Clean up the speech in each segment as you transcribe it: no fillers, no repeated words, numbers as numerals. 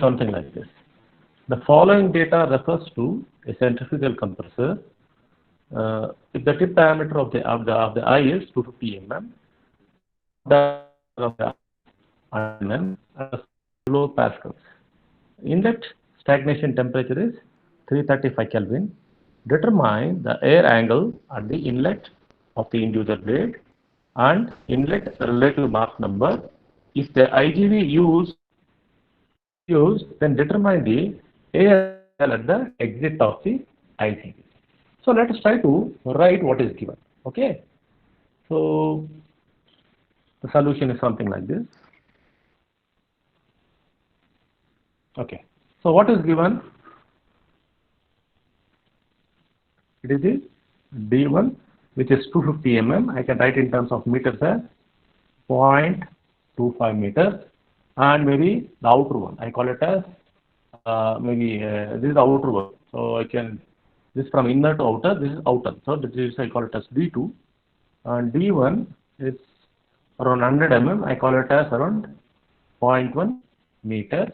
something like this. The following data refers to a centrifugal compressor. If the tip diameter of the eye is 250 mm, of the mm and kilopascals. Inlet stagnation temperature is 335 Kelvin. Determine the air angle at the inlet of the inducer blade and inlet relative Mach number. If the IGV used, then determine the air angle at the exit of the IGV. So let us try to write what is given. Okay. So the solution is something like this. Okay. So what is given? It is the D1, which is 250 mm. I can write in terms of meters as 0.25 meters, and maybe the outer one. I call it as this is the outer one. So I can this from inner to outer. This is outer. So this is I call it as D2, and D1 is around 100 mm. I call it as around 0.1 meters,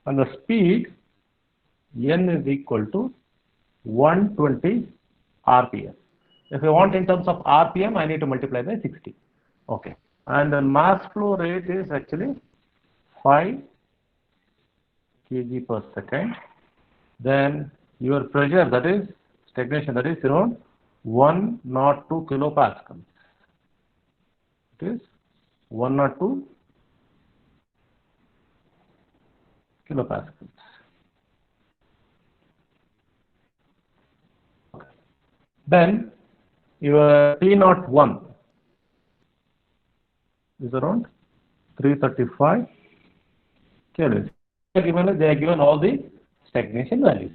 and the speed n is equal to 120 RPM. If I want in terms of RPM, I need to multiply by 60. Okay. And the mass flow rate is actually 5 kg per second. Then your pressure, that is stagnation, that is around 102 kilopascals. It is 102 kilopascals. Then your T01 is around 335 Kelvin. They are given all the stagnation values.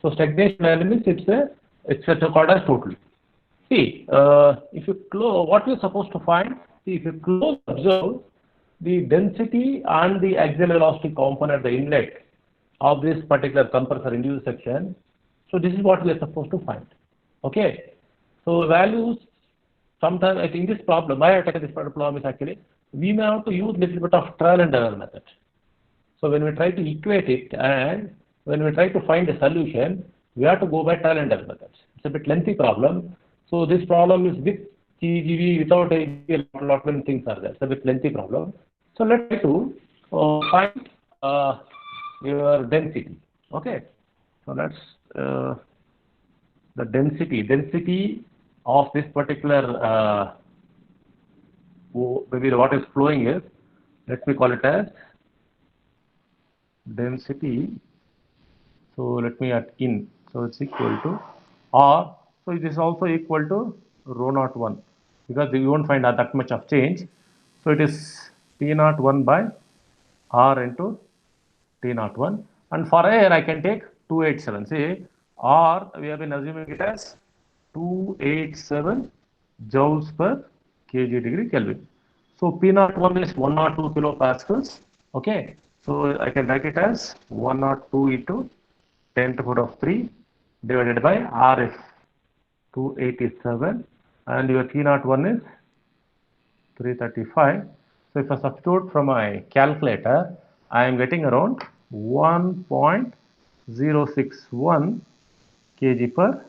So stagnation value means it's called as total. See, if you close, what you're supposed to find? See, if you close observe the density and the axial velocity component, the inlet of this particular compressor induced section. So this is what we are supposed to find. Okay, so values sometimes I think this problem, why I taken this problem is actually we may have to use little bit of trial and error method. So when we try to equate it and when we try to find a solution, we have to go by trial and error methods. It's a bit lengthy problem. So this problem is with TGV, without a lot many things are there. It's a bit lengthy problem. So let's try to find your density. Okay, so that's the density of this particular maybe what is flowing is, let me call it as density. So let me add in. So it's equal to R. So it is also equal to rho naught 1 because you won't find that much of change. So it is T naught 1 by R into T naught 1. And for air I can take 287. See, R we have been assuming it as 287 joules per kg degree Kelvin. So P naught 1 is 102 kilopascals. Okay, so I can write it as 102 into 10 to the power of 3 divided by R is 287, and your T naught 1 is 335. So if I substitute from my calculator, I am getting around 1.061 kg per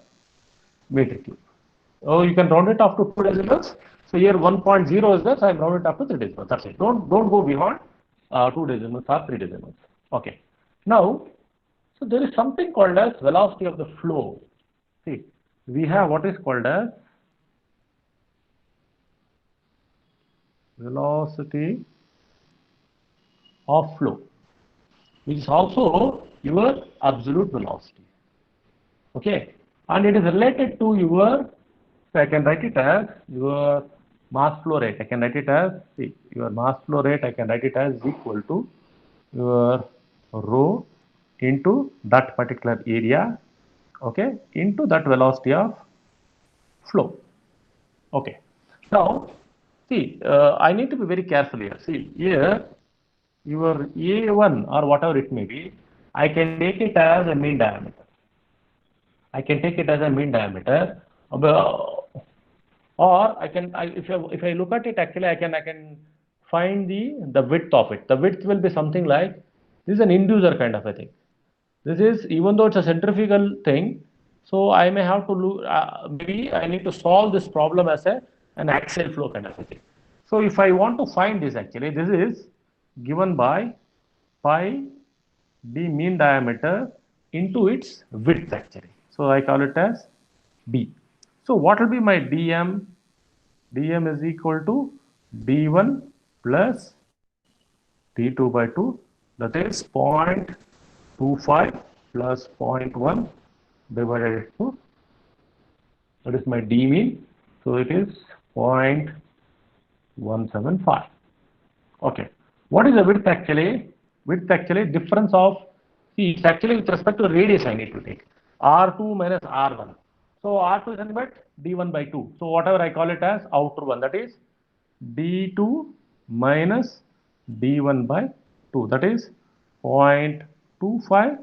meter cube. Oh, you can round it up to 2 decimals. So here 1.0 is there, so I round it up to 3 decimals. That's it. Don't go beyond 2 decimals or 3 decimals. Okay. Now, so there is something called as velocity of the flow. See, we have what is called as velocity of flow, which is also your absolute velocity. Okay, and it is related to your, so I can write it as your mass flow rate. I can write it as, see, your mass flow rate, I can write it as equal to your rho into that particular area, okay, into that velocity of flow. Okay, now see, I need to be very careful here. See, here your A1 or whatever it may be, I can take it as a mean diameter. I can take it as a mean diameter, or I can, if I look at it, actually I can find the width of it. The width will be something like This is an inducer kind of a thing. This is, even though it's a centrifugal thing, so I may have to look, maybe I need to solve this problem as an axial flow kind of a thing. So if I want to find this, actually, this is given by pi d mean diameter into its width actually. So I call it as d. So what will be my dm? Dm is equal to d1 plus d2 by 2, that is 0.25 plus 0.1 divided to, that is my d mean. So it is 0.175. Okay. What is the width actually? Width actually difference of, see, it's actually with respect to radius I need to take. R2 minus R1. So R2 is nothing but D1 by 2. So whatever I call it as outer one, that is D2 minus D1 by 2. That is 0.25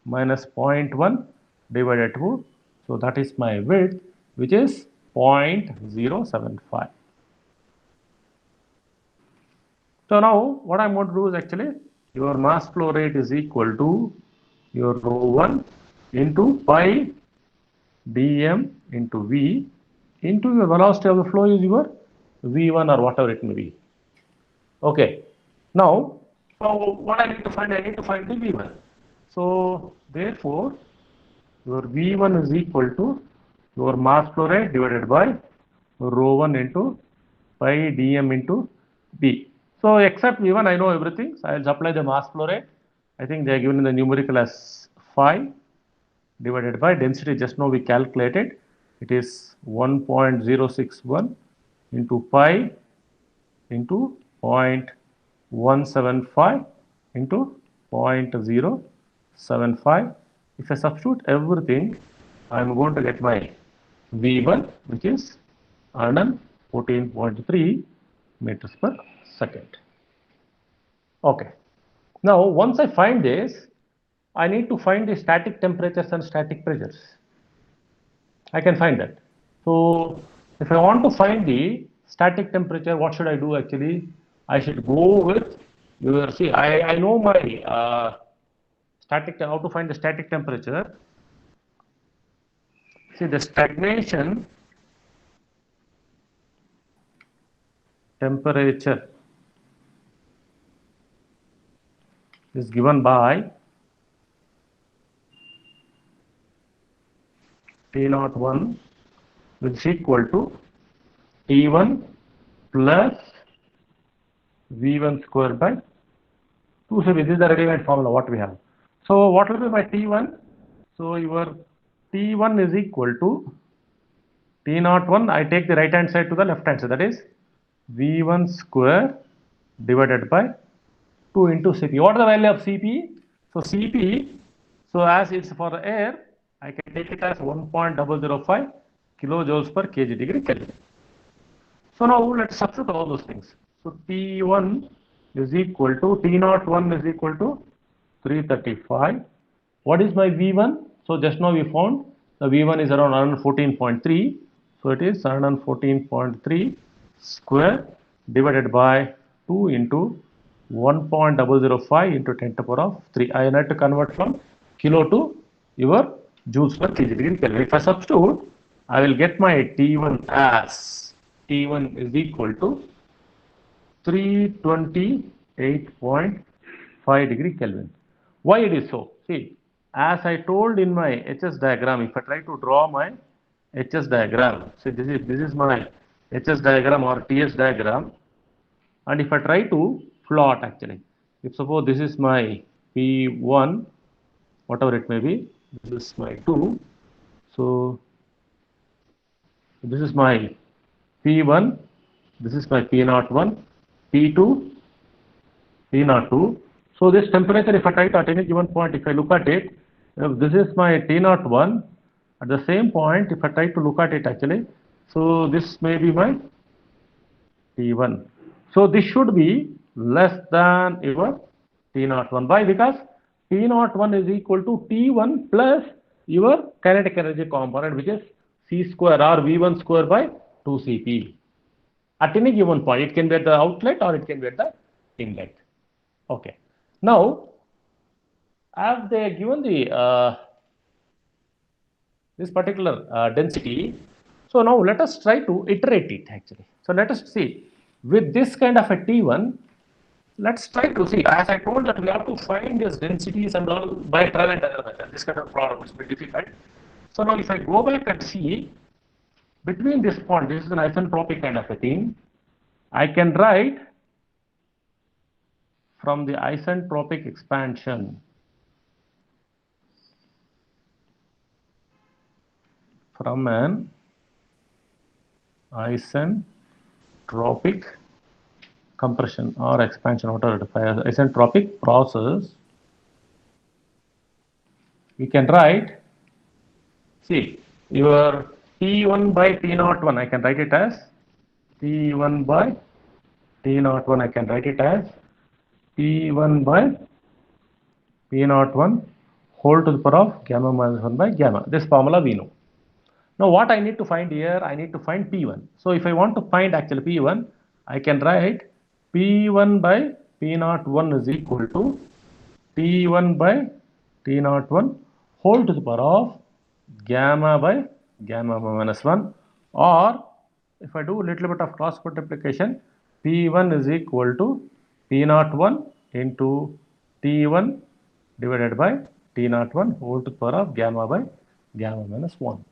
minus 0.1 divided 2. So that is my width, which is 0.075. So now what I'm going to do is actually your mass flow rate is equal to your ρ1 into pi dm into v into your velocity of the flow is your v1 or whatever it may be. Okay. Now, what I need to find? I need to find the v1. So therefore, your v1 is equal to your mass flow rate divided by ρ1 into pi dm into v. So except v1, I know everything. So I'll supply the mass flow rate. I think they are given in the numerical as 5 divided by density. Just now we calculated. It is 1.061 into pi into 0.175 into 0.075. If I substitute everything, I am going to get my V1, which is 114.3 meters per second. Okay. Now, once I find this, I need to find the static temperatures and static pressures. I can find that. So, if I want to find the static temperature, what should I do actually? I should go with your, see, I know my static, how to find the static temperature. See, the stagnation temperature is given by T01, which is equal to T1 plus V1 square by 2. So this is the ready-made formula what we have. So what will be my T1? So your T1 is equal to T01. I take the right hand side to the left hand side. That is V1 square divided by 2 into Cp. What is the value of Cp? So Cp, so as it's for the air, I can take it as 1.005 kilojoules per kg degree Kelvin. So now let's substitute all those things. So T1 is equal to, T01 is equal to 335. What is my V1? So just now we found the V1 is around 114.3. So it is 114.3 square divided by 2 into 1.005 into 10 to the power of 3. I need to convert from kilo to your joules per kg degree Kelvin. If I substitute, I will get my T1 as T1 is equal to 328.5 degree Kelvin. Why it is so? See, as I told in my HS diagram, if I try to draw my HS diagram, see this is my HS diagram or TS diagram, and if I try to plot actually, if suppose this is my P1, whatever it may be, this is my 2, so this is my P1, this is my P01, P2, P02. So this temperature, if I try to at any given point, if I look at it, if this is my T01, at the same point, if I try to look at it actually, so this may be my T1. So this should be less than your T01. Why? Because T01 is equal to T1 plus your kinetic energy component, which is C square or V1 square by 2Cp. At any given point, it can be at the outlet or it can be at the inlet. Okay. Now, have they given the this particular density. So now let us try to iterate it actually. So let us see with this kind of a T1. Let's try to see, as I told that we have to find these densities and all by trial and error method. This kind of problem is very difficult. So now if I go back and see between this point, this is an isentropic kind of a thing. I can write from the isentropic expansion from an isentropic compression or expansion, whatever isentropic process, we can write, see, your T1 by T01, I can write it as T1 by T01, I can write it as T1 by P01 whole to the power of gamma minus 1 by gamma. This formula we know. Now what I need to find here, I need to find P1. So if I want to find actually P1, I can write P1 by P01 is equal to T1 by T01 whole to the power of gamma by gamma minus 1, or if I do a little bit of cross multiplication, P1 is equal to P01 into T1 divided by T01 whole to the power of gamma by gamma minus 1.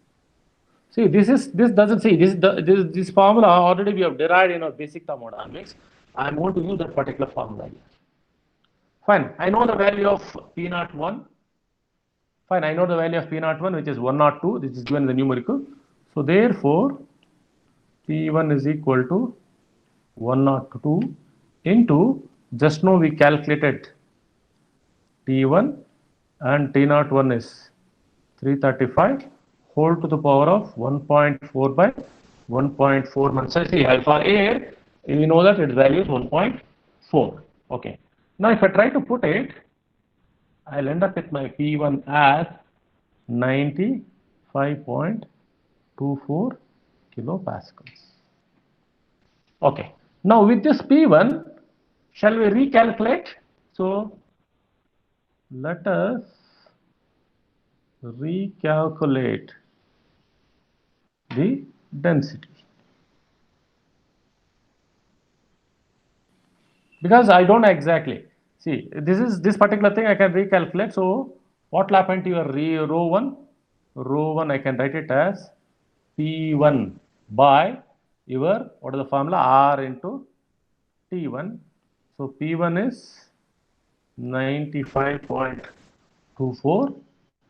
See, this doesn't see this formula already we have derived in our basic thermodynamics. I am going to use that particular formula here. Fine, I know the value of P01. Fine, I know the value of P01, which is 102. This is given in the numerical. So therefore, P1 is equal to 102 into, just now we calculated T1 and T01 is 335 whole to the power of 1.4 by 1.4. So see, alpha A, we know that its value is 1.4. Okay. Now if I try to put it, I'll end up with my P1 as 95.24 kilopascals. Okay. Now with this P1, shall we recalculate? So let us recalculate the density, because I don't know exactly. See, this particular thing I can recalculate. So what will happen to your rho 1? Rho 1 I can write it as P1 by your, what is the formula? R into T1. So P1 is 95.24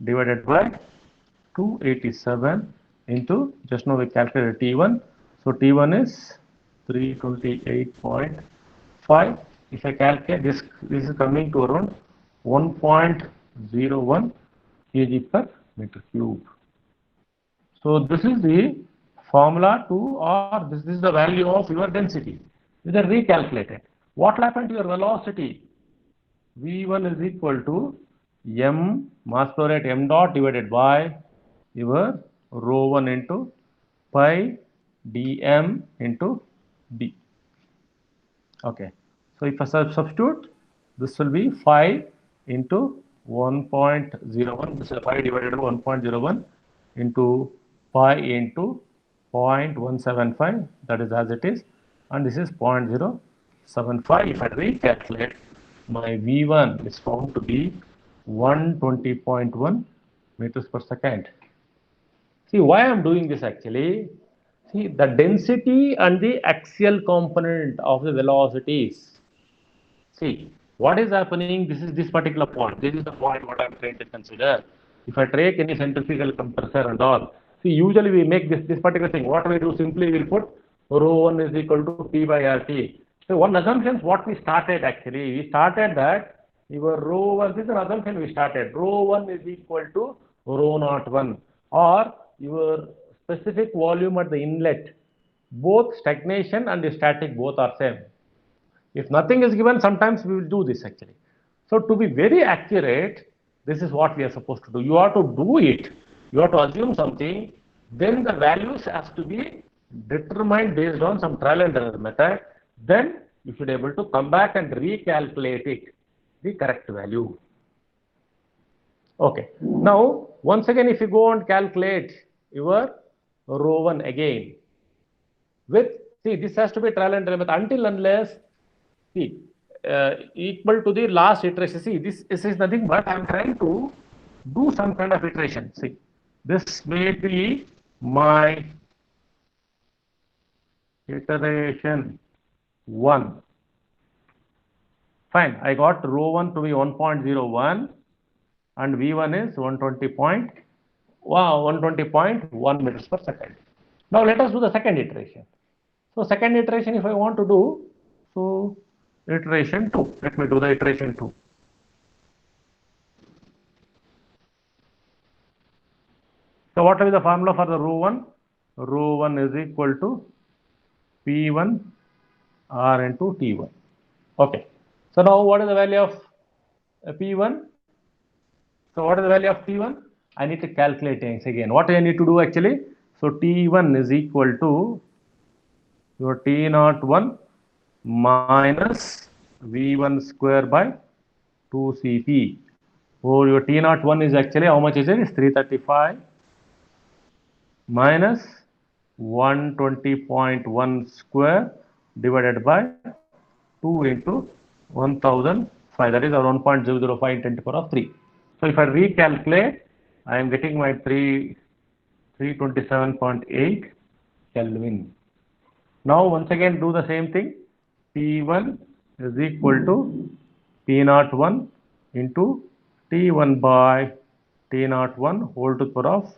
divided by 287 into, just now we calculated T1. So T1 is 328.5. If I calculate this is coming to around 1.01 kg per meter cube. So this is the formula to, or this is the value of your density. These are recalculated. What will happen to your velocity? V1 is equal to m mass flow rate m dot divided by your rho 1 into pi dm into d. Okay. So if I substitute, this will be 5 into 1.01. This is 5 divided by 1.01 into pi into 0.175. That is as it is, and this is 0.075. If I recalculate, my V1 is found to be 120.1 meters per second. See why I am doing this actually. See, the density and the axial component of the velocities. See, what is happening? This is this particular point. This is the point what I am trying to consider. If I take any centrifugal compressor and all, see, usually we make this particular thing. What we do, simply we will put rho 1 is equal to P by RT. So one assumption what we started actually, we started that your rho 1, this is an assumption we started. Rho 1 is equal to rho 01, or your specific volume at the inlet. Both stagnation and the static both are same. If nothing is given, sometimes we will do this actually. So to be very accurate, this is what we are supposed to do. You have to do it. You have to assume something. Then the values have to be determined based on some trial and error method. Then you should be able to come back and recalculate it, the correct value. Okay. Now, once again, if you go and calculate your rho 1 again with, see, this has to be trial and error method until unless, see, equal to the last iteration. See, this is nothing but I am trying to do some kind of iteration. See, this may be my iteration 1. Fine, I got rho 1 to be 1.01 and V1 is 120.1 meters per second. Now let us do the second iteration. So second iteration, if I want to do, so iteration 2. Let me do the iteration 2. So what will be the formula for the rho 1? Rho 1 is equal to P1 R into T1. Okay. So now what is the value of P1? So what is the value of T1? I need to calculate things again. What I need to do actually? So T1 is equal to your T01 minus V1 square by 2Cp. Or your T01 is actually how much is it? It's 335 minus 120.1 square divided by 2 into 1005, that is our 1.005 10 to the power of 3. So if I recalculate, I am getting my 327.8 Kelvin. Now once again do the same thing. P1 is equal to P01 into T1 by T01 whole to the power of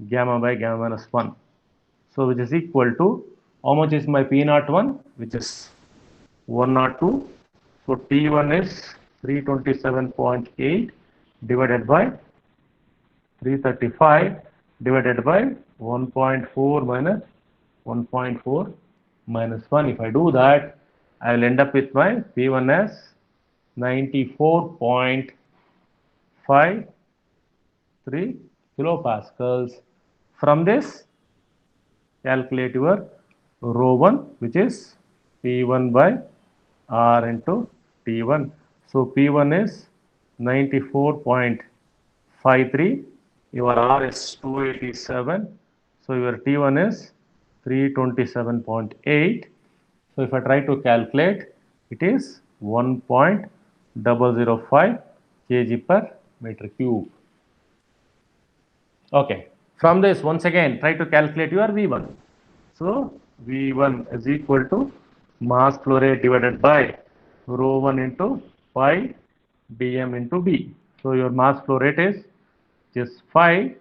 gamma by gamma minus 1. So which is equal to, how much is my P01, which is 102. So T1 is 327.8 divided by 335 divided by 1.4 minus 1.4 minus 1. If I do that, I will end up with my P1 as 94.53 kilopascals. From this, calculate your rho 1, which is P1 by R into T1. So P1 is 94.53, your R is 287, so your T1 is 327.8. So if I try to calculate, it is 1.005 kg per meter cube. Okay. From this, once again, try to calculate your V1. So V1 is equal to mass flow rate divided by rho 1 into pi dm into B. So your mass flow rate is just 5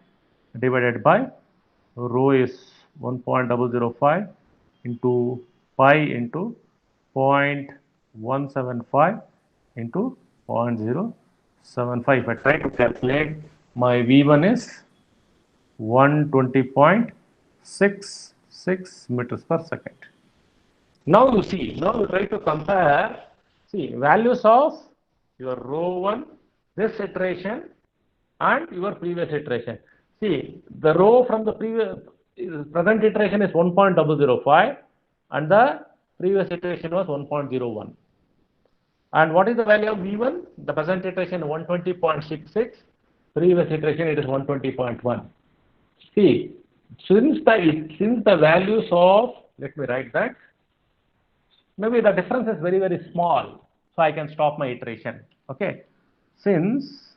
divided by rho is 1.005 into pi into 0.175 into 0.075. If I try to calculate, my V1 is 120.66 meters per second. Now you see, now you try to compare, see, values of your rho 1, this iteration and your previous iteration. See, the rho from the previous, present iteration is 1.005 and the previous iteration was 1.01. And what is the value of V1? The present iteration 120.66, previous iteration it is 120.1. See, since the values of, let me write that, maybe the difference is very, very small, so I can stop my iteration. Okay, since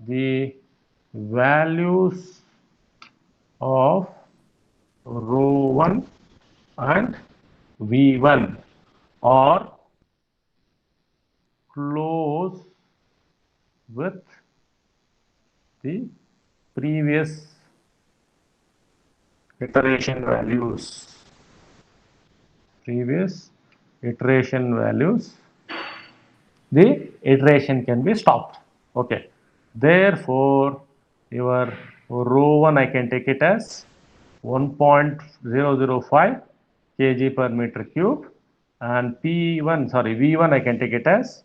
the values of rho 1 and V1 are close with the previous iteration values. The iteration can be stopped. Okay. Therefore, your rho 1 I can take it as 1.005 kg per meter cube, and V1 I can take it as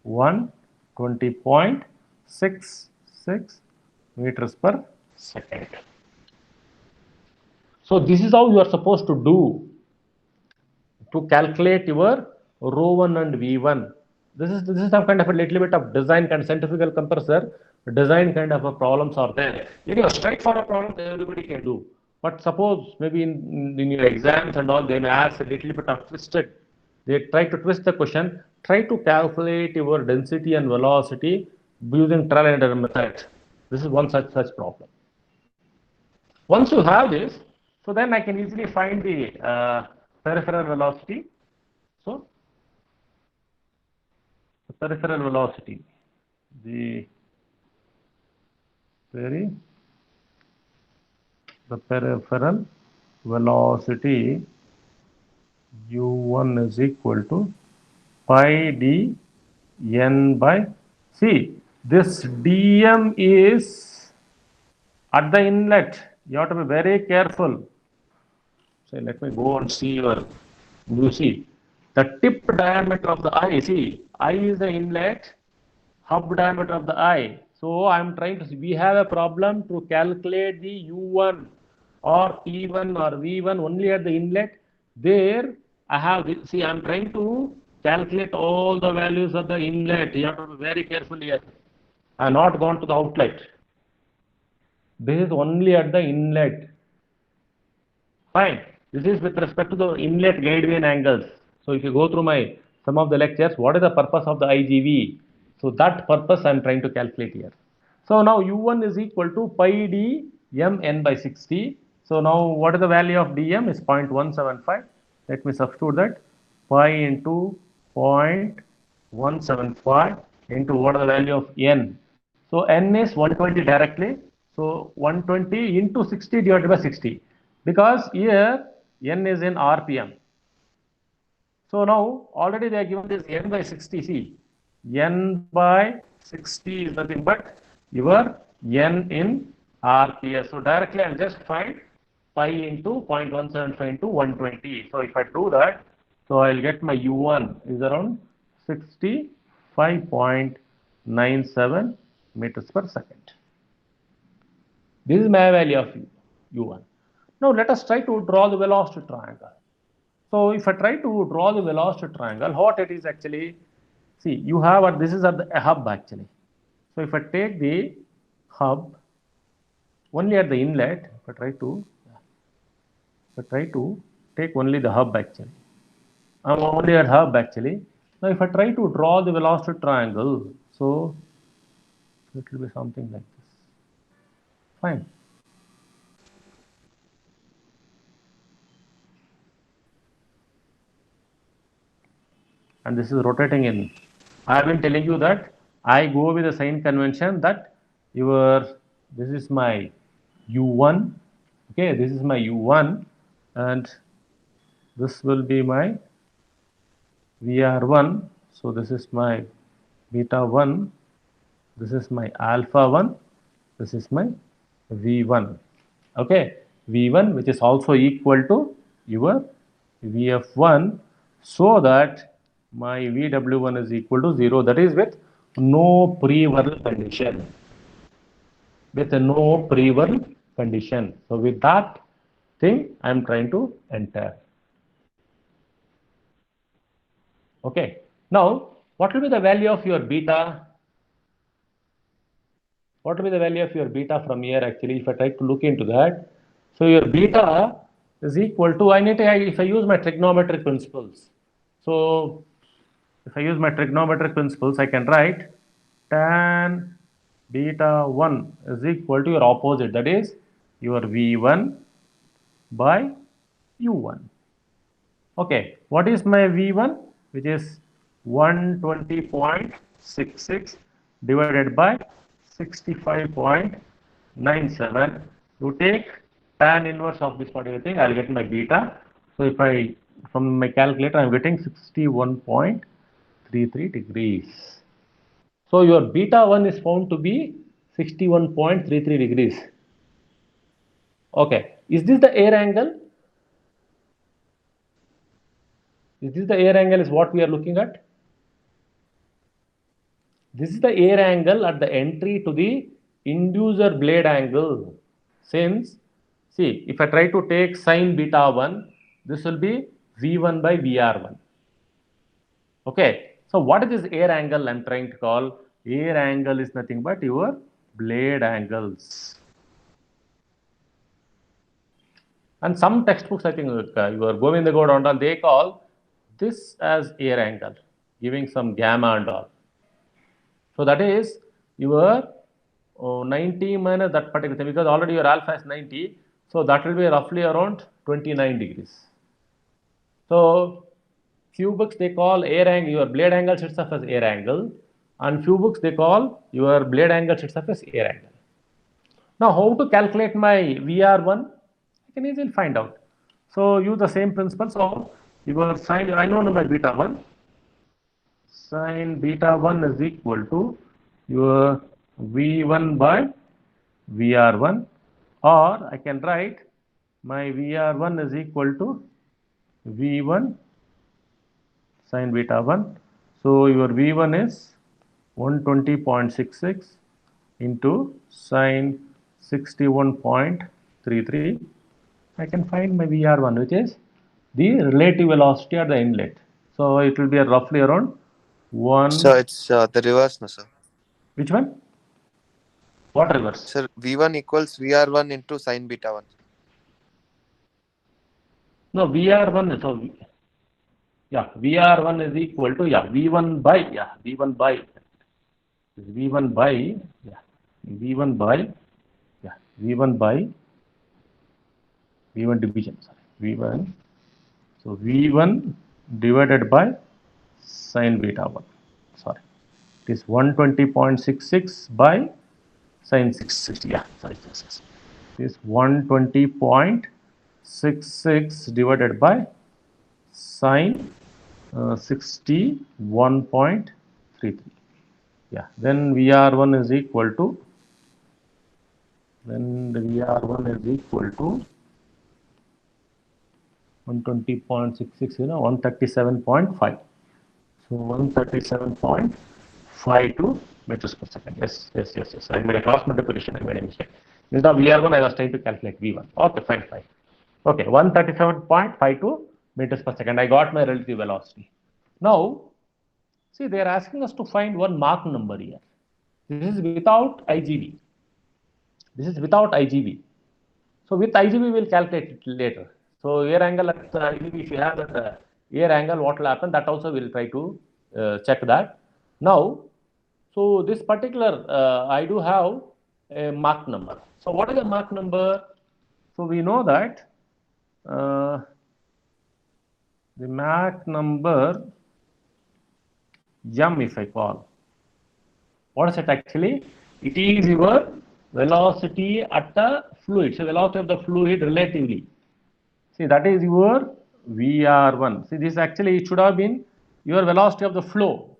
120.66 meters per second. So this is how you are supposed to do to calculate your rho 1 and V1 this is some kind of a little bit of design kind of centrifugal compressor design kind of a problems are there. Straightforward problem everybody can do. But suppose maybe in your exams and all, they may ask a little bit of twisted. They try to twist the question, try to calculate your density and velocity using trial and error method. This is one such problem. Once you have this, so then I can easily find the peripheral velocity. So the peripheral velocity, the peripheral velocity u1 is equal to pi d n by c. This dm is at the inlet. You have to be very careful. So let me go and see you see the tip diameter of the eye. See, eye is the inlet, hub diameter of the eye. So I'm trying to see, we have a problem to calculate the U1 or E1 or V1 only at the inlet. There I have, see, I'm trying to calculate all the values of the inlet. You have to be very careful here. I have not gone to the outlet. This is only at the inlet. Fine. This is with respect to the inlet guide vane angles. So if you go through some of the lectures, what is the purpose of the IGV? So that purpose I am trying to calculate here. So now U1 is equal to pi d m n by 60. So now what is the value of dm is 0.175. Let me substitute that. Pi into 0.175 into what is the value of n. So n is 120 directly. So 120 into 60 divided by 60. Because here n is in RPM. So now already they are given this n by 60. See, n by 60 is nothing but your n in RPS. So directly I'll just find pi into 0.175 into 120. So if I do that, so I'll get my U1 is around 65.97 meters per second. This is my value of U1. Now let us try to draw the velocity triangle. So if I try to draw the velocity triangle, what it is actually, see, you have, this is at the hub actually. So if I take the hub only at the inlet, if I try to take only the hub actually, I'm only at hub actually. Now if I try to draw the velocity triangle, so it will be something like this. Fine. And this is rotating in. I have been telling you that I go with the sign convention that this is my U1, okay, this is my U1 and this will be my VR1. So this is my beta 1, this is my alpha 1, this is my V1, okay, V1 which is also equal to your VF1, so that my VW1 is equal to 0, that is with no pre-whirl condition. With no pre-whirl condition. So with that thing I am trying to enter. Okay. Now what will be the value of your beta? What will be the value of your beta from here actually if I try to look into that? So your beta is equal to, if I use my trigonometric principles. So if I use my trigonometric principles, I can write tan beta 1 is equal to your opposite, that is your V1 by U1. Okay, what is my V1? Which is 120.66 divided by 65.97. You take tan inverse of this particular thing, I'll get my beta. So if I, from my calculator, I'm getting 61.33 degrees. So your beta 1 is found to be 61.33 degrees. Okay, is this the air angle? Is this the air angle is what we are looking at? This is the air angle at the entry to the inducer blade angle. Since, see, if I try to take sine beta 1, this will be V1 by VR1. Okay, So what is this air angle I'm trying to call? Air angle is nothing but your blade angles. And some textbooks, I think, your Govinda Gowda and all, they call this as air angle, giving some gamma and all. So that is your 90 minus that particular thing, because already your alpha is 90. So that will be roughly around 29 degrees. So few books they call air angle, your blade angle itself as air angle, and few books they call your blade angle itself as air angle. Now how to calculate my VR1? I can easily find out. So use the same principle. So your sine, I know my beta 1. Sine beta 1 is equal to your V1 by VR1, or I can write my VR1 is equal to V1 sine beta 1. So your V1 is 120.66 into sine 61.33. I can find my VR1, which is the relative velocity at the inlet. So it will be roughly around So 1. it's the reverse, no, sir. Which one? What reverse? Sir, V1 equals VR1 into sine beta 1. No, VR1. So yeah, VR1 is equal to V1 by V1 by V1 by V1 by V1 by V1 division. Sorry, V1. So V1 divided by sine beta 1. Sorry, it is 120.66 by sine 660. Yeah, sorry, yes. It is 120.66 divided by sine 61.33. Yeah, then VR1 is equal to, then the VR1 is equal to 120.66, 137.5. So 137.52 meters per second. Yes. I made a cross multiplication. I made a mistake. Instead of VR1, I was trying to calculate V1. Okay, fine. Okay, 137.52 meters per second. I got my relative velocity. Now, see, they are asking us to find one Mach number here. This is without IGV. This is without IGV. So with IGV, we will calculate it later. So air angle at IGV, if you have that air angle, what will happen? That also we will try to check that. Now, so this particular, I do have a Mach number. So what is the Mach number? So we know that the Mach number m, if I call, what is it actually? It is your velocity at the fluid. So velocity of the fluid relatively. See, that is your VR1. See, this actually it should have been your velocity of the flow.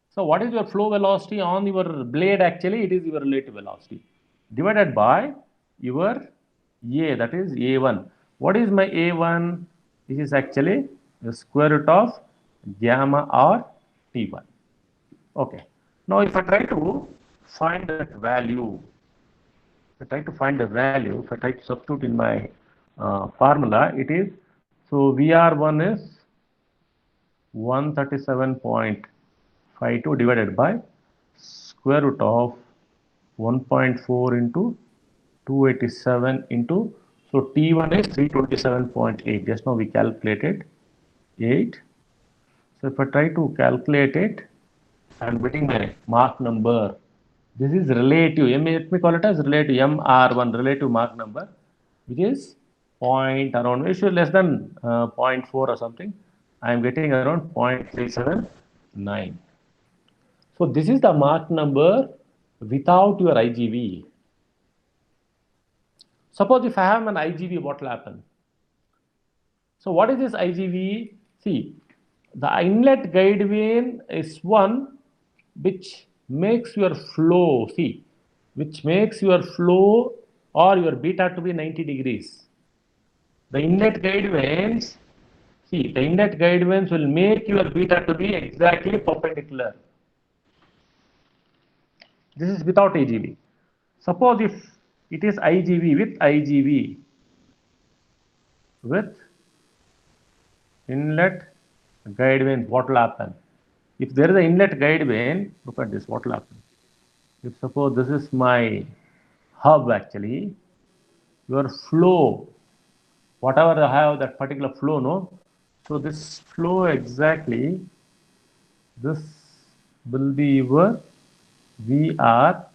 So what is your flow velocity on your blade? Actually, it is your relative velocity divided by your A, that is A1. What is my A1? This is actually the square root of gamma or T1. Okay. Now, if I try to find that value, if I try to substitute in my formula, it is, so VR1 is 137.52 divided by square root of 1.4 into 287 into, so T1 is 327.8. Just now we calculated 8. So if I try to calculate it, I am getting my Mach number. This is relative. Let me call it as relative MR1, relative Mach number, which is point around, which is less than 0.4 or something. I am getting around 0.379. So this is the Mach number without your IGV. Suppose if I have an IGV, what will happen? So what is this IGV? See, the inlet guide vane is one which makes your flow, see, which makes your flow or your beta to be 90 degrees. The inlet guide vanes, see, the inlet guide vanes will make your beta to be exactly perpendicular. This is without IGV. Suppose if it is IGV, with inlet guide vanes, what will happen? if there is an inlet guide vane, look at this, what will happen? If suppose this is my hub actually, your flow, whatever I have that particular flow, no? So this flow exactly, this will be your VR.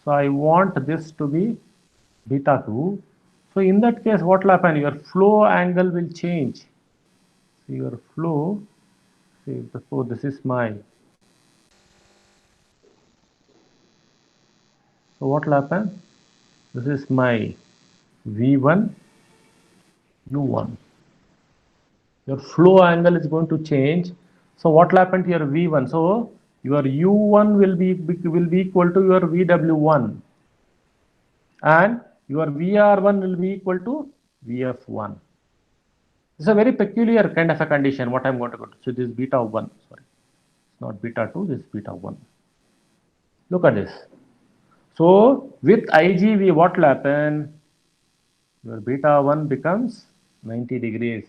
So I want this to be beta 2. So in that case, what will happen? Your flow angle will change. So your flow, see, suppose this is my, so what will happen? This is my V1, U1. Your flow angle is going to change. So what will happen to your V1? So your U1 will be equal to your VW1, and your VR1 will be equal to VF1. This is a very peculiar kind of a condition. What I'm going to go to. So this is beta 1. Sorry, it's not beta 2. This is beta 1. Look at this. So with IGV, what will happen? Your beta 1 becomes 90 degrees.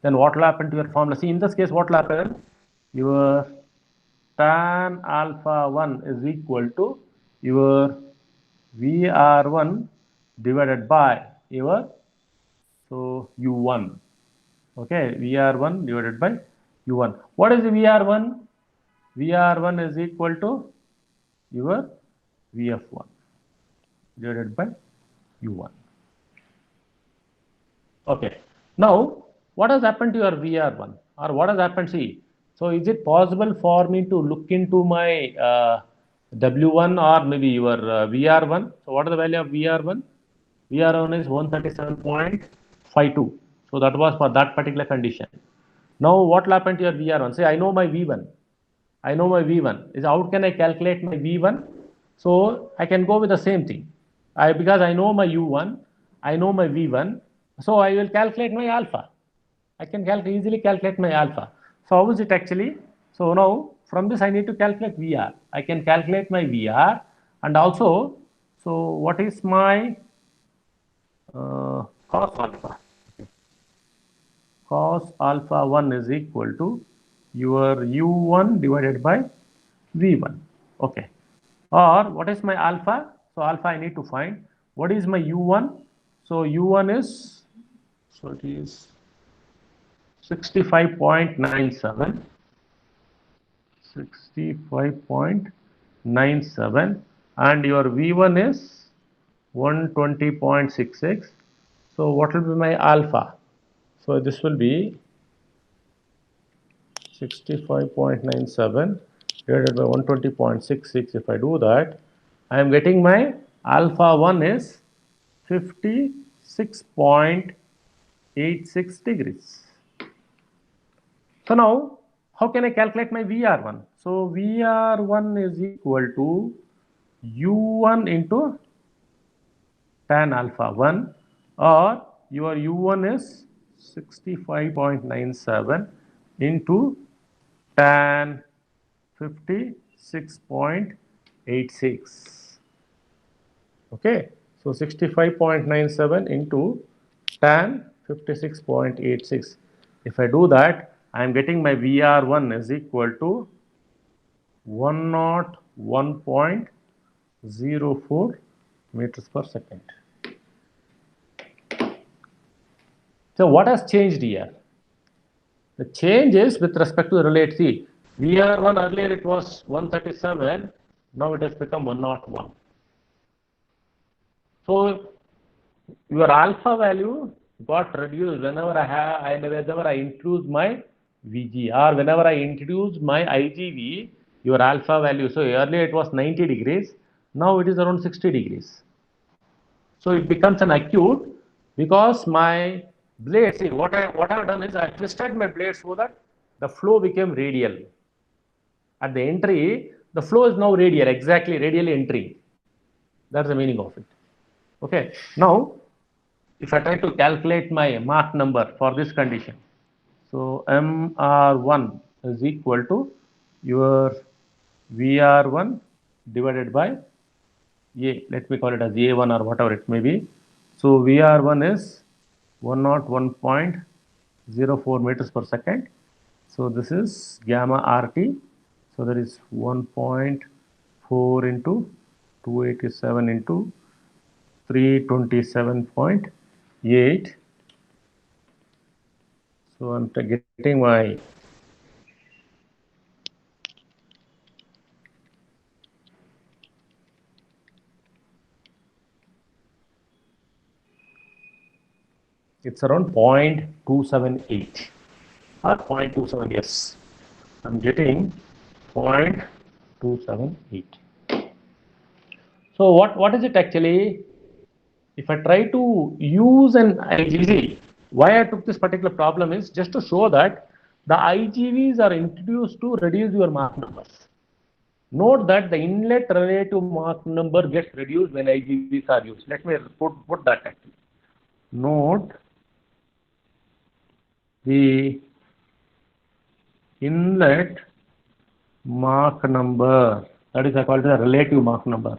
Then what will happen to your formula? See, in this case, what will happen? Your tan alpha 1 is equal to your VR1 divided by your, so U1. Okay, VR1 divided by U1. What is the VR1? VR1 is equal to your VF1 divided by U1. Okay. Now, what has happened to your VR1, or what has happened? See, so is it possible for me to look into my W1 or maybe your VR1? So what is the value of VR1? VR1 is 137.52. So that was for that particular condition. Now what will happen to your VR1? Say I know my V1. I know my V1. Is how can I calculate my V1? So I can go with the same thing. Because I know my U1, I know my V1. So I will calculate my alpha. I can easily calculate my alpha. So how is it actually? So now from this I need to calculate VR. I can calculate my VR, and also, so what is my cos alpha? Cos alpha 1 is equal to your U1 divided by V1. Okay. Or what is my alpha? So alpha I need to find. What is my U1? So U1 is, so it is 65.97. 65.97, and your V1 is 120.66. So what will be my alpha? So this will be 65.97 divided by 120.66. If I do that, I am getting my alpha 1 is 56.86 degrees. So now, how can I calculate my VR1? So VR1 is equal to U1 into tan alpha 1, or your U1 is 65.97 into tan 56.86. Okay, so 65.97 into tan 56.86. If I do that, I am getting my VR1 is equal to 101.04 meters per second. So what has changed here? The change is with respect to the relate. See, VR1 earlier it was 137, now it has become 101. So your alpha value got reduced whenever I introduce my VG, or whenever I introduce my IGV, your alpha value. So earlier it was 90 degrees, now it is around 60 degrees. So it becomes an acute because my blade, see what I have done is I twisted my blade so that the flow became radial. At the entry, the flow is now radial, exactly radially entering. That's the meaning of it. Okay. Now, if I try to calculate my Mach number for this condition, so MR1 is equal to your VR1 divided by A. Let me call it as A1 or whatever it may be. So VR1 is 101.04 meters per second. So this is gamma RT. So that is 1.4 into 287 into 327.8. So I'm getting my it's around 0.278 or 0.27. Yes, I'm getting 0.278. So what is it actually? If I try to use an IGV, why I took this particular problem is just to show that the IGVs are introduced to reduce your Mach numbers. Note that the inlet relative Mach number gets reduced when IGVs are used. Let me put that actually. Note the inlet Mach number, that is I call it a relative Mach number.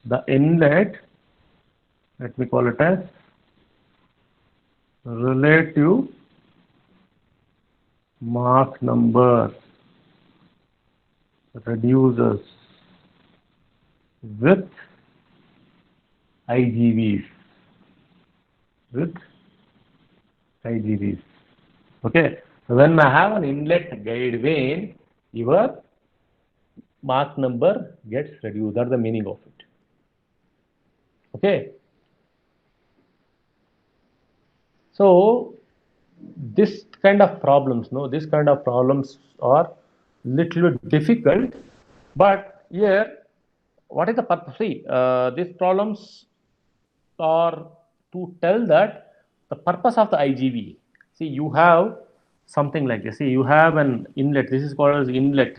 The inlet, let me call it as relative Mach number reduces with IGVs. With IGVs. Okay. When I have an inlet guide vane, your Mach number gets reduced. That's the meaning of it. Okay. So this kind of problems, this kind of problems are little bit difficult, but here, what is the purpose? See, these problems are to tell that the purpose of the IGV. See, you have something like this. See, you have an inlet. This is called as inlet,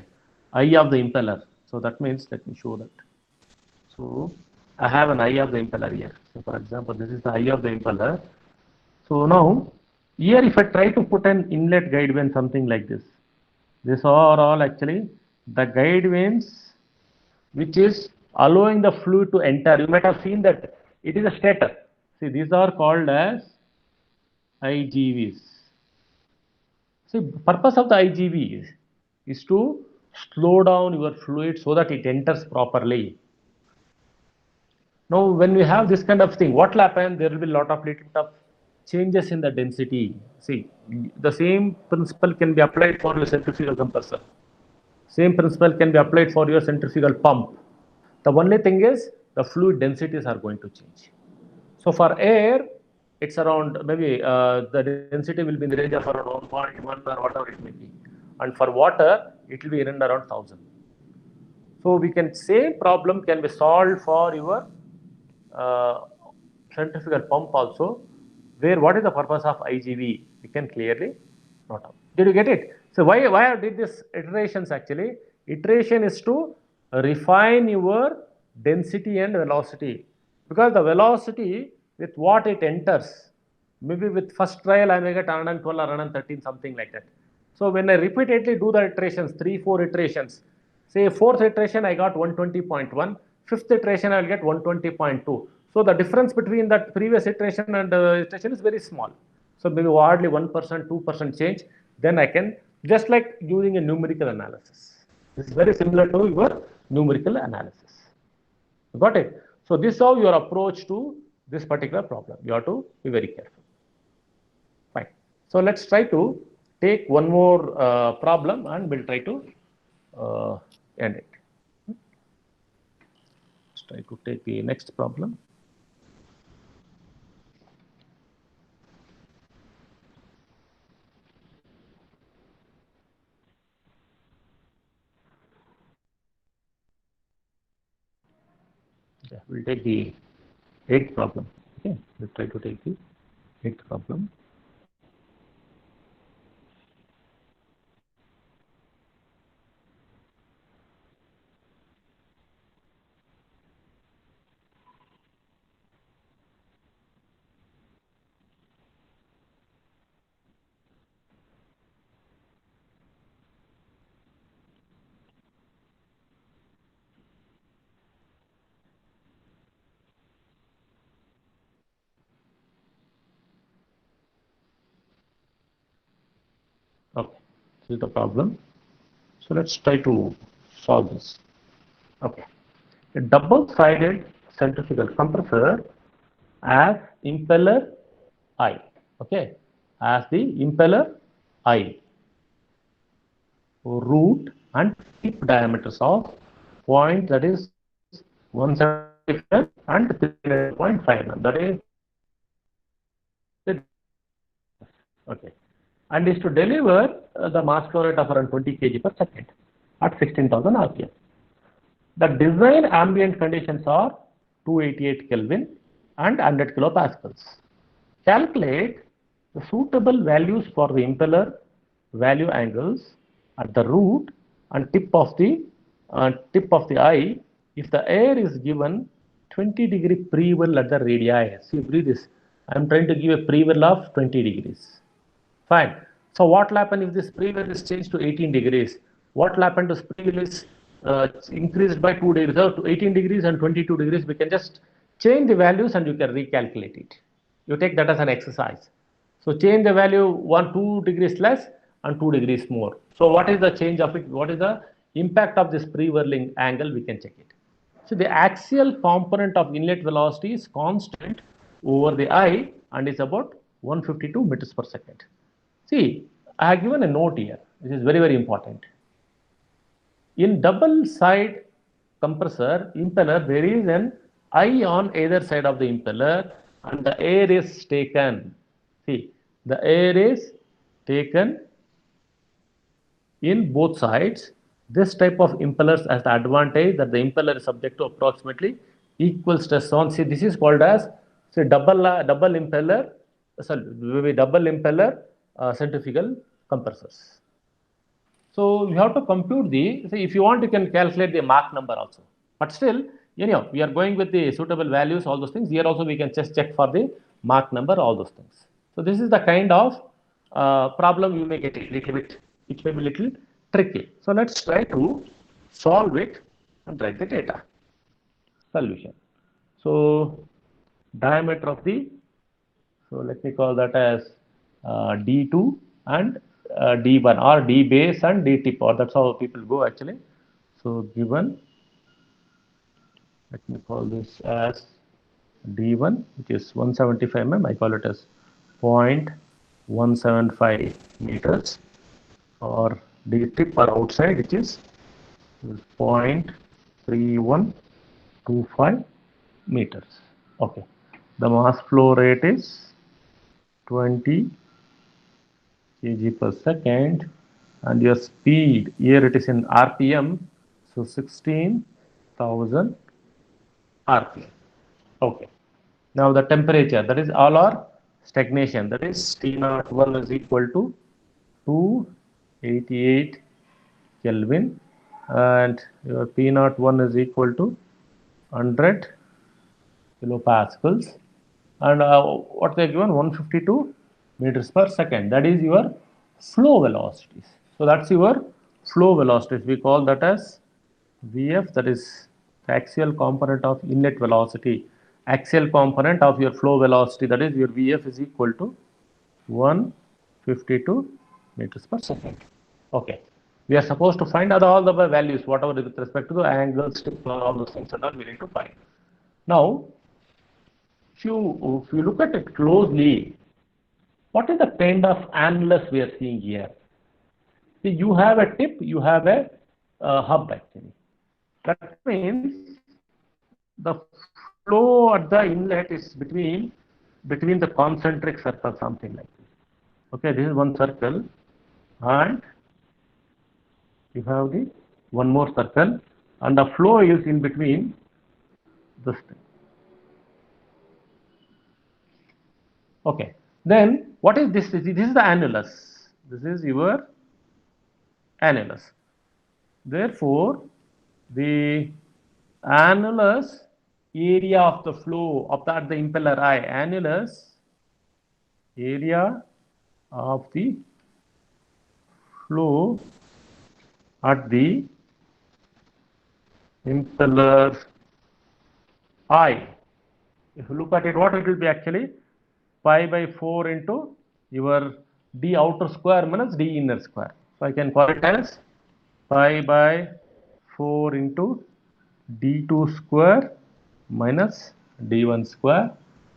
eye of the impeller. So that means, let me show that. So I have an eye of the impeller here. So for example, this is the eye of the impeller. So now, here if I try to put an inlet guide vane, something like this, these are all actually the guide vanes which is allowing the fluid to enter. You might have seen that it is a stator. See, these are called as IGVs. See, purpose of the IGV is to slow down your fluid so that it enters properly. Now, when we have this kind of thing, what will happen? There will be a lot of little bit of changes in the density. See, the same principle can be applied for your centrifugal compressor. Same principle can be applied for your centrifugal pump. The only thing is the fluid densities are going to change. So for air, it's around maybe the density will be in the range of around 1.1 or whatever it may be. And for water, it will be in around 1000. So we can say problem can be solved for your uh, centrifugal pump also, where what is the purpose of IGV? We can clearly note out. Did you get it? So why I did this iterations actually? Iteration is to refine your density and velocity, because the velocity with what it enters, maybe with first trial I may get 112 or 113, something like that. So when I repeatedly do the iterations, 3-4 iterations, say fourth iteration I got 120.1, fifth iteration I will get 120.2. So the difference between that previous iteration and iteration is very small. So maybe hardly 1%, 2% change. Then I can, just like using a numerical analysis. This is very similar to your numerical analysis. Got it? So this is how your approach to this particular problem. You have to be very careful. Fine. So let's try to take one more problem and we'll try to end it. Let's try to take the next problem. Yeah, we'll take the eighth problem. Okay, let's try to take the eighth problem. Okay, this is the problem. So let's try to solve this. Okay. A double-sided centrifugal compressor as impeller I. Okay. As the impeller I. Root and tip diameters of point, that is 175 and 300.5 mm. That is okay. And is to deliver the mass flow rate of around 20 kg per second at 16,000 rpm. The design ambient conditions are 288 Kelvin and 100 kilopascals. Calculate the suitable values for the impeller value angles at the root and tip of the eye if the air is given 20-degree pre-whirl at the radii. See, breathe this. I am trying to give a pre-whirl of 20 degrees. Fine. So what will happen if this pre-whirl is changed to 18 degrees? What will happen to pre-whirl is increased by 2 degrees, so to 18 degrees and 22 degrees? We can just change the values and you can recalculate it. You take that as an exercise. So change the value 2 degrees less and 2 degrees more. So what is the change of it? What is the impact of this pre-whirling angle? We can check it. So the axial component of inlet velocity is constant over the eye and is about 152 meters per second. See, I have given a note here, which is very, very important. In double side compressor impeller, there is an eye on either side of the impeller and the air is taken. See, the air is taken in both sides. This type of impellers has the advantage that the impeller is subject to approximately equal stress on. See, this is called as double impeller centrifugal compressors. So you have to compute the, if you want, you can calculate the Mach number also. But still, anyhow, we are going with the suitable values, all those things. Here also we can just check for the Mach number, all those things. So this is the kind of problem you may get a little bit, which may be a little tricky. So let's try to solve it and write the data. Solution. So diameter of the, so let me call that as D2 and D1 or D base and D tip, or that's how people go actually. So given, let me call this as D1, which is 175 mm. I call it as 0.175 meters, or D tip or outside, which is 0.3125 meters. Okay. The mass flow rate is 20 kg per second, and your speed, here it is in RPM, so 16,000 RPM. Okay. Now the temperature, that is all our stagnation, that is T01 is equal to 288 Kelvin and your P01 is equal to 100 kilopascals, and what they are given, 152 meters per second. That is your flow velocities. So that's your flow velocities. We call that as VF, that is the axial component of inlet velocity. Axial component of your flow velocity, that is your VF, is equal to 152 meters per second. Okay. We are supposed to find out all the values, whatever with respect to the angles, all those things that we need to find. Now, if you look at it closely, what is the kind of annulus we are seeing here? See, you have a tip, you have a hub actually. That means the flow at the inlet is between the concentric circle, something like this. Okay, this is one circle, and you have the one more circle, and the flow is in between this thing. Okay, then what is this? This is the annulus. This is your annulus. Therefore, the annulus area of the flow of the impeller eye, annulus area of the flow at the impeller eye. If you look at it, what it will be actually? Pi by 4 into your D outer square minus D inner square. So I can call it as pi by 4 into d2 square minus d1 square.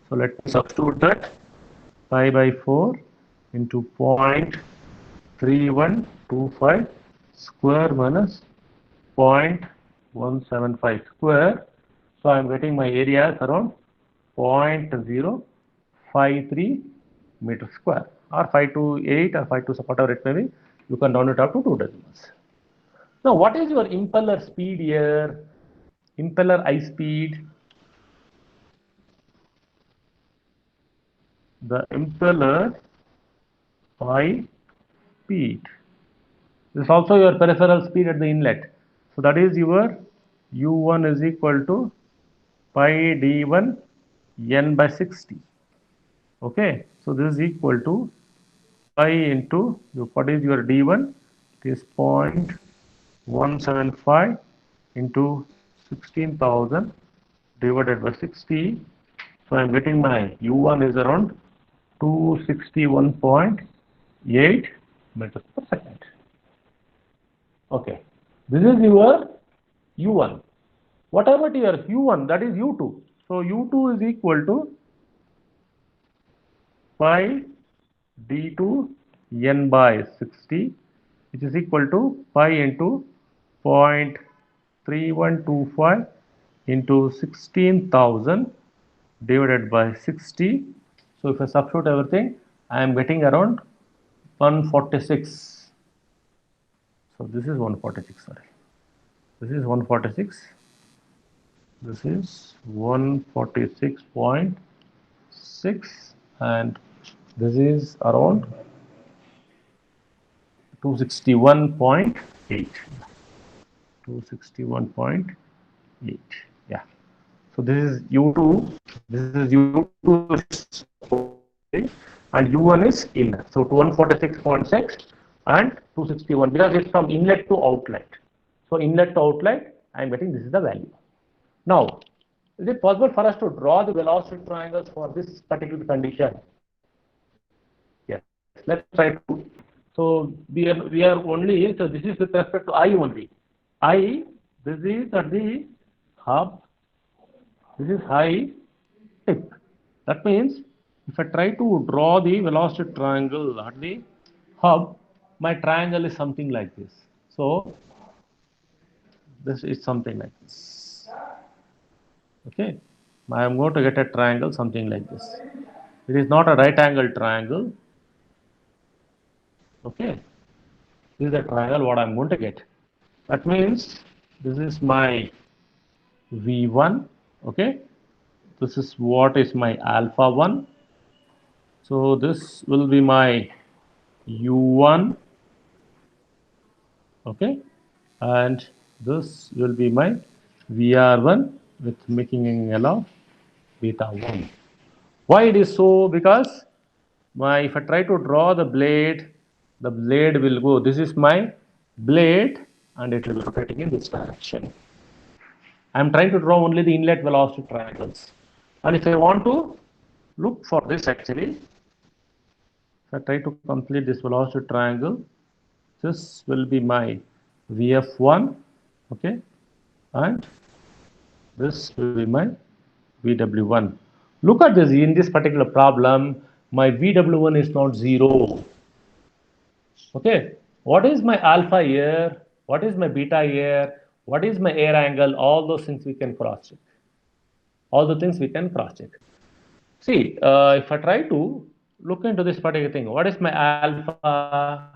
So let me substitute that. Pi by 4 into 0.3125 square minus 0.175 square. So I am getting my area around 0.053 meter square, or 528 or 52, whatever it may be. You can round it up to 2 decimals. Now, what is your impeller speed here? Impeller I speed. The impeller I speed. This is also your peripheral speed at the inlet. So that is your U1 is equal to pi d1 n by 60. Okay, so this is equal to pi into what is your d1? It is 0.175 into 16,000 divided by 60. So I am getting my U1 is around 261.8 meters per second. Okay, this is your U1. What about your U1? That is U2. So U2 is equal to pi d2 n by 60, which is equal to pi into 0.3125 into 16,000 divided by 60. So if I substitute everything, I am getting around 146. So this is 146, sorry. This is 146. This is 146.6, and this is around 261.8. 261.8. Yeah. So this is U2. This is U2 and U1 is inlet. So 146.6 and 261, because it's from inlet to outlet. So inlet to outlet, I am getting this is the value. Now, is it possible for us to draw the velocity triangles for this particular condition? Yes. Let's try to. So we are only, so this is with respect to I only. I, this is at the hub. This is high tip. That means if I try to draw the velocity triangle at the hub, my triangle is something like this. So this is something like this. Okay, I am going to get a triangle something like this. It is not a right angle triangle. Okay, this is the triangle what I am going to get. That means this is my V1. Okay, this is what is my alpha 1. So this will be my U1. Okay, and this will be my VR1 with making angle of beta 1. Why it is so? Because if I try to draw the blade will go. This is my blade, and it will be rotating in this direction. I am trying to draw only the inlet velocity triangles. And if I want to look for this, actually, if I try to complete this velocity triangle, this will be my VF1, okay, and this will be my VW1. Look at this, in this particular problem, my VW1 is not 0. Okay, what is my alpha here? What is my beta here? What is my air angle? All those things we can cross check. All the things we can cross check. See, if I try to look into this particular thing, what is my alpha?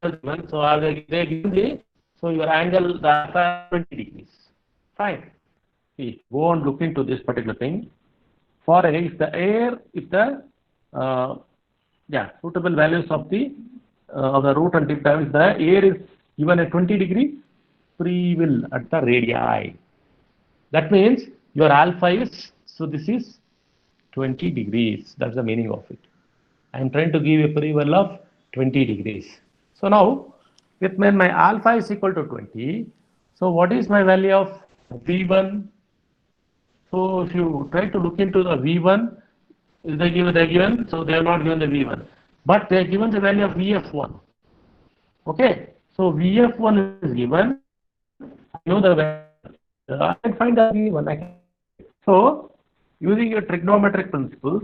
So they give the, so your angle, the alpha 20 degrees. Fine. See, go on look into this particular thing. For if the air, if the suitable values of the root and tip times the air is given at 20 degree free will at the radii. That means your alpha is, so this is 20 degrees. That's the meaning of it. I am trying to give a free will of 20 degrees. So now, with my alpha is equal to 20. So what is my value of V1? So if you try to look into the V1, they're given, so they are not given the V1, but they are given the value of VF1. Okay, So VF1 is given. I know the value. I can find the V1. So using your trigonometric principles.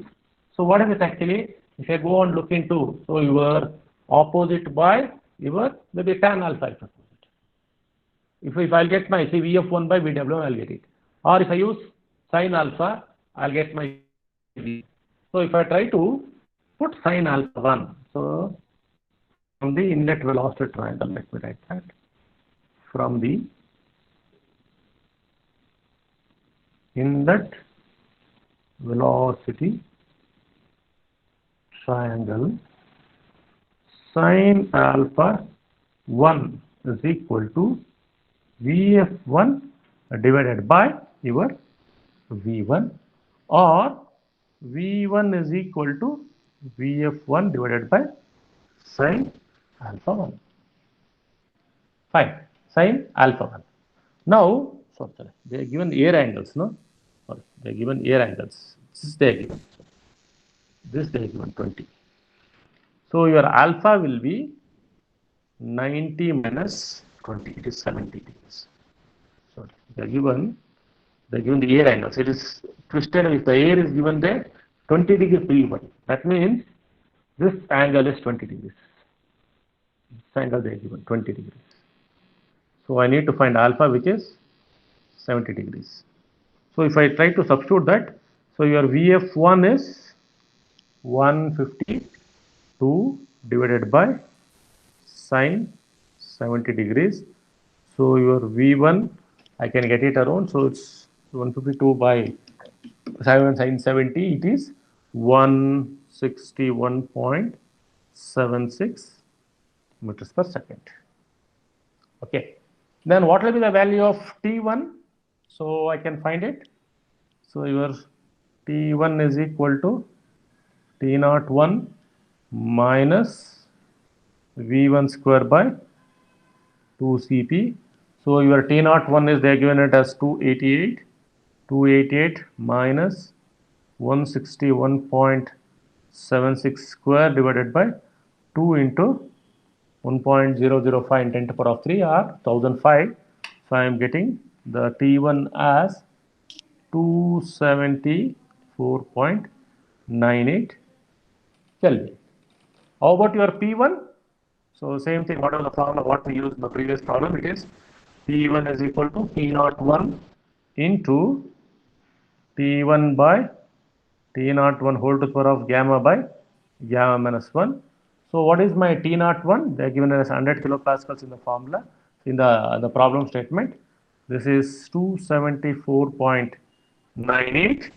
So what is it actually? If I go and look into, so your opposite by your maybe tan alpha. If I'll get my say VF1 by VW, I'll get it. Or if I use sin alpha, I'll get my V. So if I try to put sin alpha 1, so from the inlet velocity triangle, let me write that. From the inlet velocity triangle, sin alpha 1 is equal to VF1 divided by your V1, or V1 is equal to VF1 divided by sin alpha 1. Fine, sin alpha 1. Now, sorry, they are given air angles, no? Sorry, they are given air angles. This they are given. This they are given 20. So your alpha will be 90 minus 20. It is 70 degrees. So they are given the air angles. It is twisted. If the air is given there, 20 degrees P1. That means this angle is 20 degrees. This angle they are given 20 degrees. So I need to find alpha, which is 70 degrees. So if I try to substitute that, so your VF1 is 152 divided by sine 70 degrees. So your V1, I can get it around. So it's 152 by 7 sine 70. It is 161.76 meters per second. Okay. Then what will be the value of T1? So I can find it. So your T1 is equal to T01 minus V1 square by 2Cp. So your T01 is there given it as 288. 288 minus 161.76 square divided by 2 into 1.005 in 10 to the power of 3 or 1005. So I am getting the T1 as 274.98 Kelvin. How about your P1? So same thing, whatever the formula what we used in the previous problem, it is P1 is equal to P01 into T1 by T01 whole to the power of gamma by gamma minus 1. So what is my T01? They are given as 100 kilopascals in the formula, in the problem statement. This is 274.98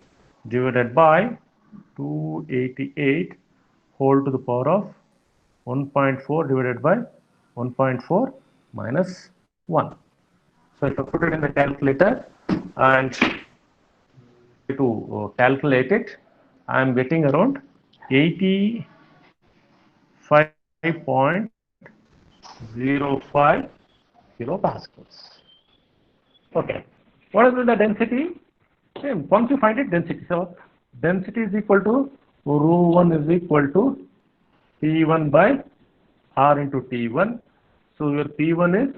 divided by 288 whole to the power of 1.4 divided by 1.4 minus 1. So if I put it in the calculator and to calculate it, I am getting around 85.05 kilopascals. Okay. What is the density? Same. Once you find it, density. So density is equal to rho1 is equal to P1 by R into T1. So your P1 is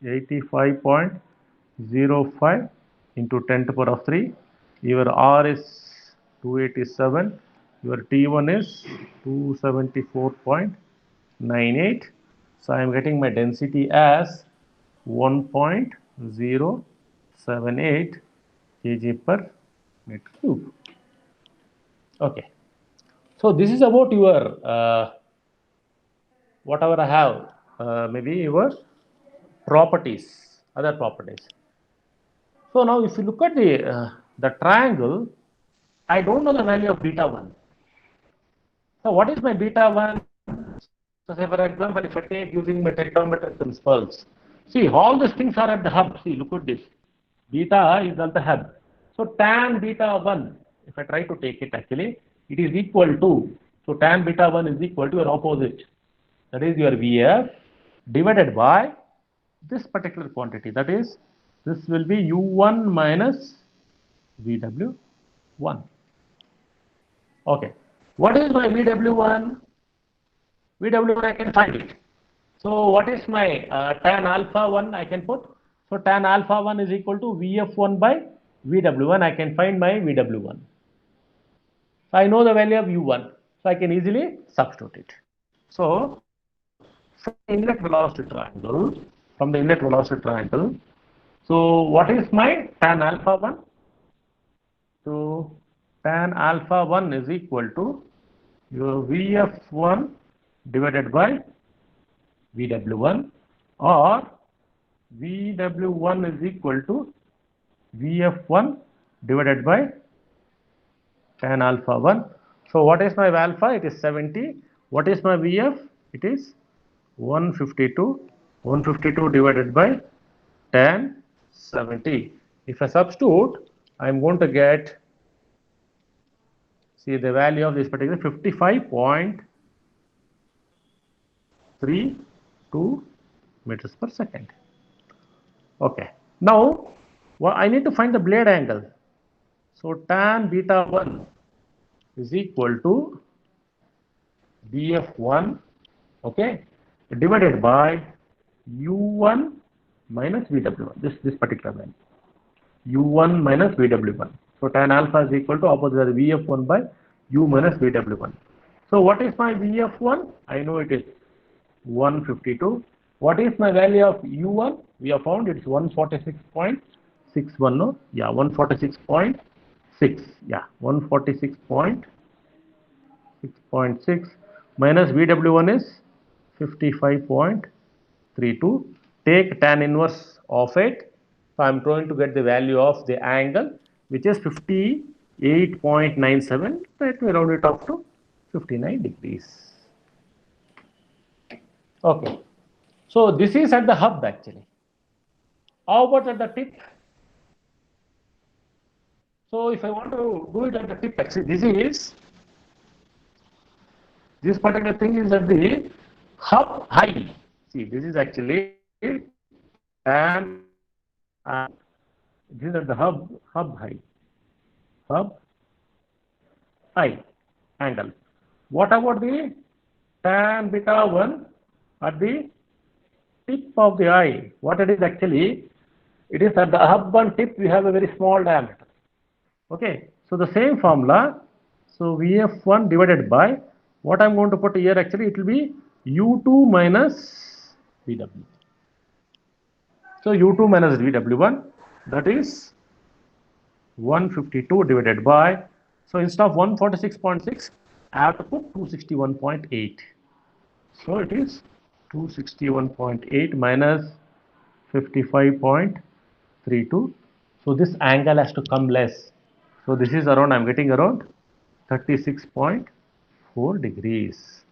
85.05 into 10 to the power of 3. Your R is 287. Your T1 is 274.98. So I am getting my density as 1.078 kg per meter cube. Okay. So this is about your whatever I have, maybe your properties, other properties. So now if you look at the triangle, I don't know the value of beta 1. So what is my beta 1? So say for example, if I take using my trigonometric principles, see all these things are at the hub. See, look at this. Beta is at the hub. So tan beta 1, if I try to take it actually, it is equal to, so tan beta 1 is equal to your opposite. That is your VF divided by this particular quantity. That is, this will be U1 minus VW1. Okay. What is my VW1? VW1 I can find it. So what is my tan alpha 1 I can put? So tan alpha 1 is equal to Vf1 by Vw1. I can find my Vw1. So I know the value of u1. So I can easily substitute it. So from the inlet velocity triangle, so what is my tan alpha 1? So tan alpha 1 is equal to your Vf1 divided by Vw1, or Vw1 is equal to Vf1 divided by tan alpha 1. So what is my alpha? It is 70. What is my Vf? It is 152. 152 divided by tan 70. If I substitute, I am going to get, see, the value of this particular 55.32 meters per second. Okay. Now, well, I need to find the blade angle. So tan beta 1 is equal to Bf1, okay, divided by u1 minus Vw1, this particular value, u1 minus Vw1. So tan alpha is equal to opposite as Vf1 by u minus Vw1. So what is my Vf1? I know it is 152. What is my value of u1? We have found it's 146.61. No, yeah, 146.6. Yeah, 146.6 minus Vw1 is 55.32. Take tan inverse of it. So I'm trying to get the value of the angle, which is 58.97. Let me round it off to 59 degrees. Okay. So this is at the hub actually. How about at the tip? So if I want to do it at the tip, actually this particular thing is at the hub high. See, this is actually and this is at the hub high angle. What about the tan beta 1 at the tip of the eye? What it is actually? It is at the hub and tip we have a very small diameter. Okay, so the same formula. So Vf1 divided by what I'm going to put here, actually it will be u2 minus Vw. So u2 minus Vw1, that is 152 divided by, so instead of 146.6 I have to put 261.8. So it is 261.8 minus 55.32. So this angle has to come less. So this is around, I'm getting around 36.4 degrees.